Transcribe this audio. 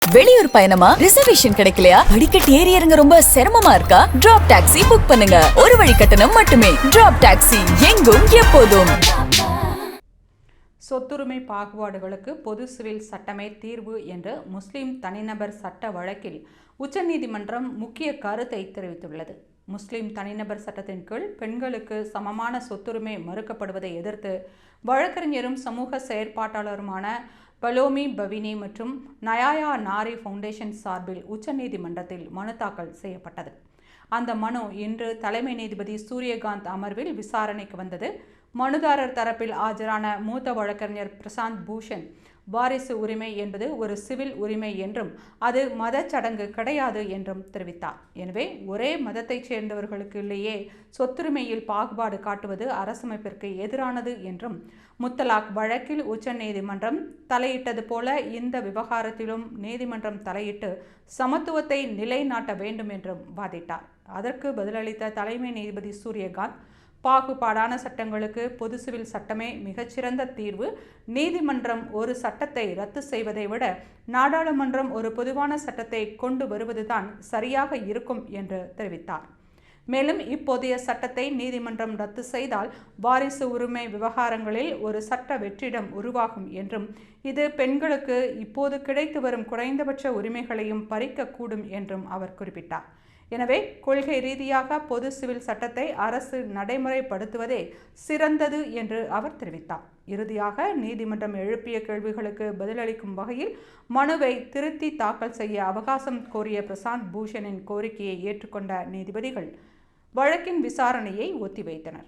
வெளியூர் பயணமா? ரிசர்வேஷன் கிடைக்கலையா? படிக்கட்டு ஏறி இறங்க ரொம்ப சிரமமா இருக்கா? டிராப் டாக்ஸி புக் பண்ணுங்க. ஒரு வழி கட்டணம் மட்டுமே. டிராப் டாக்ஸி, எங்கும் எப்போதும். சொத்துரிமை பாகுபாடுகளுக்கு பொது சிவில் சட்டமே தீர்வு என்று முஸ்லிம் தனிநபர் சட்ட வழக்கில் உச்சநீதிமன்றம் முக்கிய கருத்தை தெரிவித்துள்ளது. முஸ்லிம் தனிநபர் சட்டத்தின் கீழ் பெண்களுக்கு சமமான சொத்துரிமை மறுக்கப்படுவதை எதிர்த்து வழக்கறிஞரும் சமூக செயற்பாட்டாளருமான பலோமி பவினி மற்றும் நயாயா நாரி ஃபவுண்டேஷன் சார்பில் உச்சநீதிமன்றத்தில் மனு தாக்கல் செய்யப்பட்டது. அந்த மனு இன்று தலைமை நீதிபதி சூரியகாந்த் அமர்வில் விசாரணைக்கு வந்தது. மனுதாரர் தரப்பில் ஆஜரான மூத்த வழக்கறிஞர் பிரசாந்த் பூஷன், வாரிசு உரிமை என்பது ஒரு சிவில் உரிமை என்றும் அது மதச்சடங்கு கிடையாது என்றும் தெரிவித்தார். எனவே ஒரே மதத்தைச் சேர்ந்தவர்களுக்குள்ளேயே சொத்துரிமையில் பாகுபாடு காட்டுவது அரசமைப்பிற்கு எதிரானது என்றும், முத்தலாக் வழக்கில் உச்சநீதிமன்றம் தலையிட்டது போல இந்த விவகாரத்திலும் நீதிமன்றம் தலையிட்டு சமத்துவத்தை நிலைநாட்ட வேண்டும் என்றும் வாதிட்டார். அதற்கு பதிலளித்த தலைமை நீதிபதி சூரியகாந்த், பாகுபாடான சட்டங்களுக்கு பொது சிவில் சட்டமே மிகச்சிறந்த தீர்வு. நீதிமன்றம் ஒரு சட்டத்தை ரத்து செய்வதை விட நாடாளுமன்றம் ஒரு பொதுவான சட்டத்தை கொண்டு வருவதுதான் சரியாக இருக்கும் என்று தெரிவித்தார். மேலும் இப்போதைய சட்டத்தை நீதிமன்றம் ரத்து செய்தால் வாரிசு உரிமை விவகாரங்களில் ஒரு சட்ட வெற்றிடம் உருவாகும் என்றும், இது பெண்களுக்கு இப்போது கிடைத்து வரும் குறைந்தபட்ச உரிமைகளையும் பறிக்கக்கூடும் என்றும் அவர் குறிப்பிட்டார். எனவே கொள்கை ரீதியாக பொது சிவில் சட்டத்தை அரசு நடைமுறைப்படுத்துவதே சிறந்தது என்று அவர் தெரிவித்தார். இறுதியாக நீதிமன்றம் எழுப்பிய கேள்விகளுக்கு பதிலளிக்கும் வகையில் மனுவை திருத்தி தாக்கல் செய்ய அவகாசம் கோரிய பிரசாந்த் பூஷனின் கோரிக்கையை ஏற்றுக்கொண்ட நீதிபதிகள் வழக்கின் விசாரணையை ஒத்திவைத்தனர்.